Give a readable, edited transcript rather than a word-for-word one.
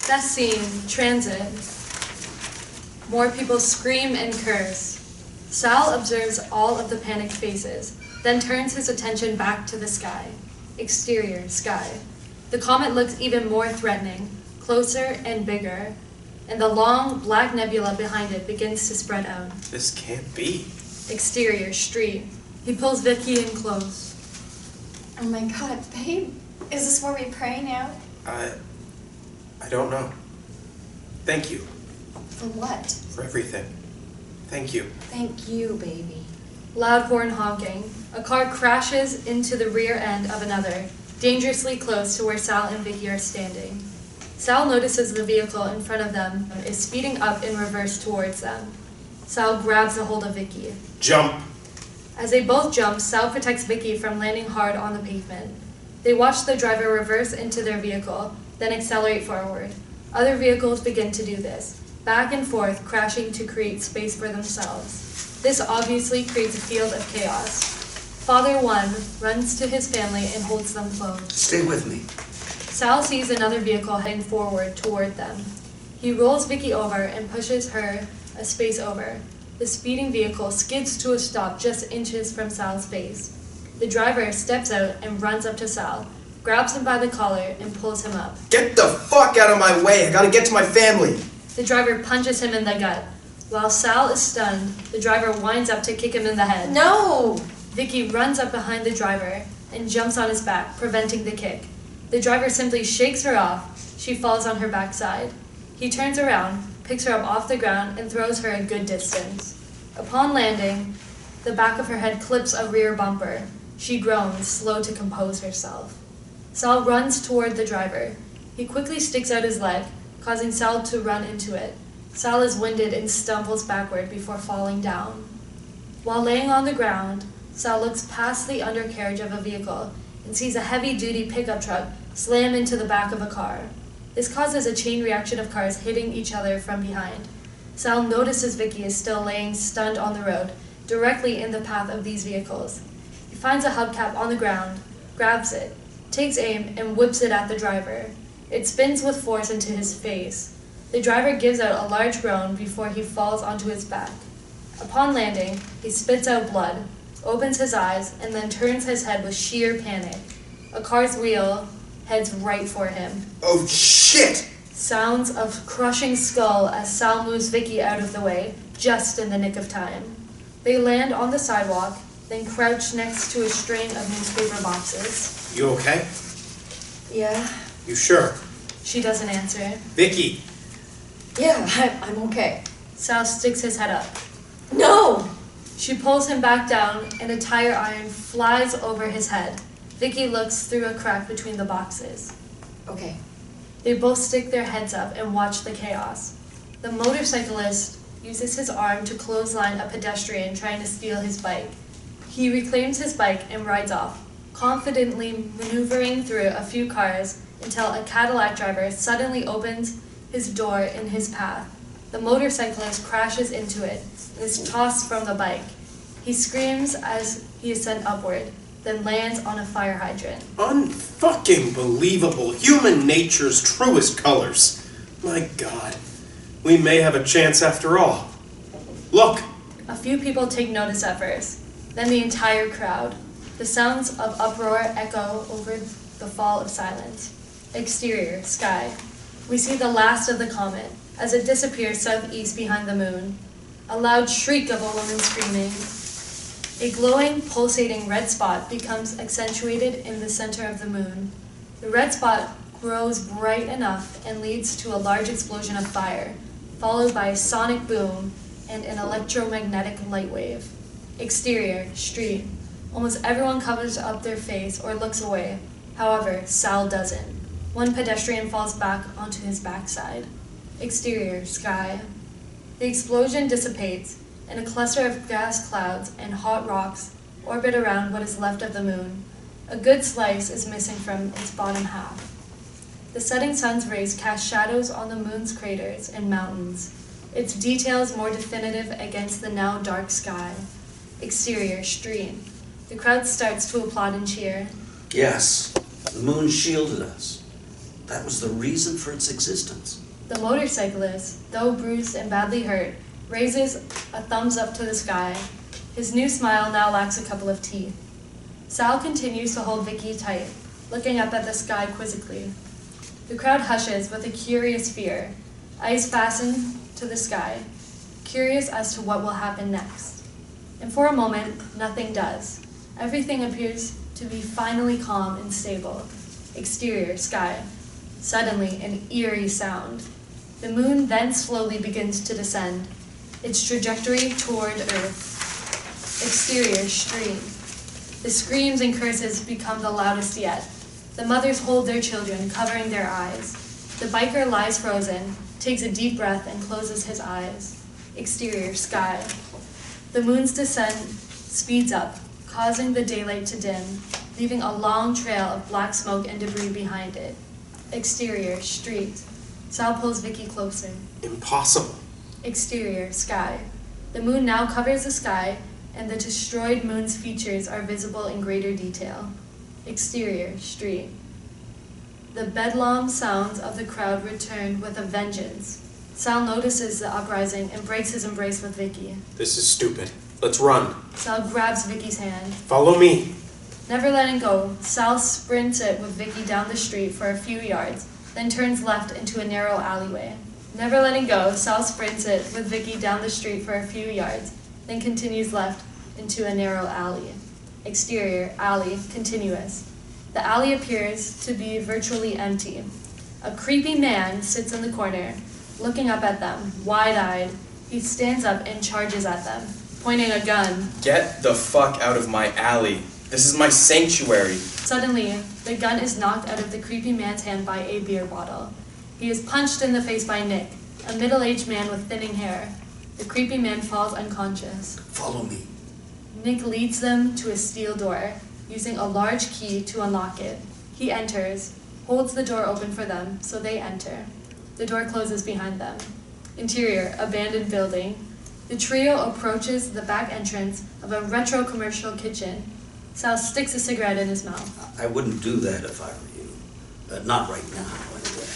That scene, transit. More people scream and curse. Sal observes all of the panicked faces, then turns his attention back to the sky. Exterior, sky. The comet looks even more threatening, closer and bigger, and the long, black nebula behind it begins to spread out. This can't be. Exterior, street. He pulls Vicky in close. Oh my god, babe. Is this where we pray now? I don't know. Thank you. For what? For everything. Thank you. Thank you, baby. Loud horn honking. A car crashes into the rear end of another, dangerously close to where Sal and Vicky are standing. Sal notices the vehicle in front of them is speeding up in reverse towards them. Sal grabs a hold of Vicky. Jump! As they both jump, Sal protects Vicky from landing hard on the pavement. They watch the driver reverse into their vehicle, then accelerate forward. Other vehicles begin to do this, back and forth, crashing to create space for themselves. This obviously creates a field of chaos. Father One runs to his family and holds them close. Stay with me. Sal sees another vehicle heading forward toward them. He rolls Vicky over and pushes her a space over. The speeding vehicle skids to a stop just inches from Sal's face. The driver steps out and runs up to Sal, grabs him by the collar, and pulls him up. Get the fuck out of my way! I gotta get to my family! The driver punches him in the gut. While Sal is stunned, the driver winds up to kick him in the head. No! Vicky runs up behind the driver and jumps on his back, preventing the kick. The driver simply shakes her off. She falls on her backside. He turns around, picks her up off the ground, and throws her a good distance. Upon landing, the back of her head clips a rear bumper. She groans, slow to compose herself. Sal runs toward the driver. He quickly sticks out his leg, causing Sal to run into it. Sal is winded and stumbles backward before falling down. While laying on the ground, Sal looks past the undercarriage of a vehicle and sees a heavy-duty pickup truck slam into the back of a car. This causes a chain reaction of cars hitting each other from behind. Sal notices Vicky is still laying stunned on the road, directly in the path of these vehicles. He finds a hubcap on the ground, grabs it, takes aim, and whips it at the driver. It spins with force into his face. The driver gives out a large groan before he falls onto his back. Upon landing, he spits out blood, opens his eyes, and then turns his head with sheer panic. A car's wheel heads right for him. Oh shit! Sounds of crushing skull as Sal moves Vicky out of the way, just in the nick of time. They land on the sidewalk, then crouch next to a string of newspaper boxes. You okay? Yeah? You sure? She doesn't answer. Vicky! Yeah, I'm okay. Sal sticks his head up. No! She pulls him back down, and a tire iron flies over his head. Vicky looks through a crack between the boxes. Okay. They both stick their heads up and watch the chaos. The motorcyclist uses his arm to clothesline a pedestrian trying to steal his bike. He reclaims his bike and rides off, confidently maneuvering through a few cars until a Cadillac driver suddenly opens his door in his path. The motorcyclist crashes into it and is tossed from the bike. He screams as he is sent upward, then lands on a fire hydrant. Unfucking believable. Human nature's truest colors. My God. We may have a chance after all. Look! A few people take notice at first, then the entire crowd. The sounds of uproar echo over the fall of silence. Exterior, sky. We see the last of the comet as it disappears southeast behind the moon. A loud shriek of a woman screaming. A glowing, pulsating red spot becomes accentuated in the center of the moon. The red spot grows bright enough and leads to a large explosion of fire, followed by a sonic boom and an electromagnetic light wave. Exterior, street. Almost everyone covers up their face or looks away. However, Sal doesn't. One pedestrian falls back onto his backside. Exterior, sky. The explosion dissipates, and a cluster of gas clouds and hot rocks orbit around what is left of the moon. A good slice is missing from its bottom half. The setting sun's rays cast shadows on the moon's craters and mountains, its details more definitive against the now dark sky. Exterior, street. The crowd starts to applaud and cheer. Yes, the moon shielded us. That was the reason for its existence. The motorcyclist, though bruised and badly hurt, raises a thumbs up to the sky. His new smile now lacks a couple of teeth. Sal continues to hold Vicky tight, looking up at the sky quizzically. The crowd hushes with a curious fear, eyes fastened to the sky, curious as to what will happen next. And for a moment, nothing does. Everything appears to be finally calm and stable. Exterior, sky. Suddenly, an eerie sound. The moon then slowly begins to descend, its trajectory toward Earth. Exterior, stream. The screams and curses become the loudest yet. The mothers hold their children, covering their eyes. The biker lies frozen, takes a deep breath, and closes his eyes. Exterior, sky. The moon's descent speeds up, causing the daylight to dim, leaving a long trail of black smoke and debris behind it. Exterior, street. Sal pulls Vicky closer. Impossible. Exterior, sky. The moon now covers the sky, and the destroyed moon's features are visible in greater detail. Exterior, street. The bedlam sounds of the crowd return with a vengeance. Sal notices the uprising and breaks his embrace with Vicky. This is stupid. Let's run. Sal grabs Vicky's hand. Follow me. Never letting go, Sal sprints it with Vicky down the street for a few yards, then turns left into a narrow alleyway. Never letting go, Sal sprints it with Vicky down the street for a few yards, then continues left into a narrow alley. Exterior, alley, continuous. The alley appears to be virtually empty. A creepy man sits in the corner, looking up at them, wide-eyed. He stands up and charges at them, pointing a gun. Get the fuck out of my alley. This is my sanctuary. Suddenly, the gun is knocked out of the creepy man's hand by a beer bottle. He is punched in the face by Nick, a middle-aged man with thinning hair. The creepy man falls unconscious. Follow me. Nick leads them to a steel door, using a large key to unlock it. He enters, holds the door open for them, so they enter. The door closes behind them. Interior, abandoned building. The trio approaches the back entrance of a retro commercial kitchen. Sal sticks a cigarette in his mouth. I wouldn't do that if I were you. Not right now, anyway.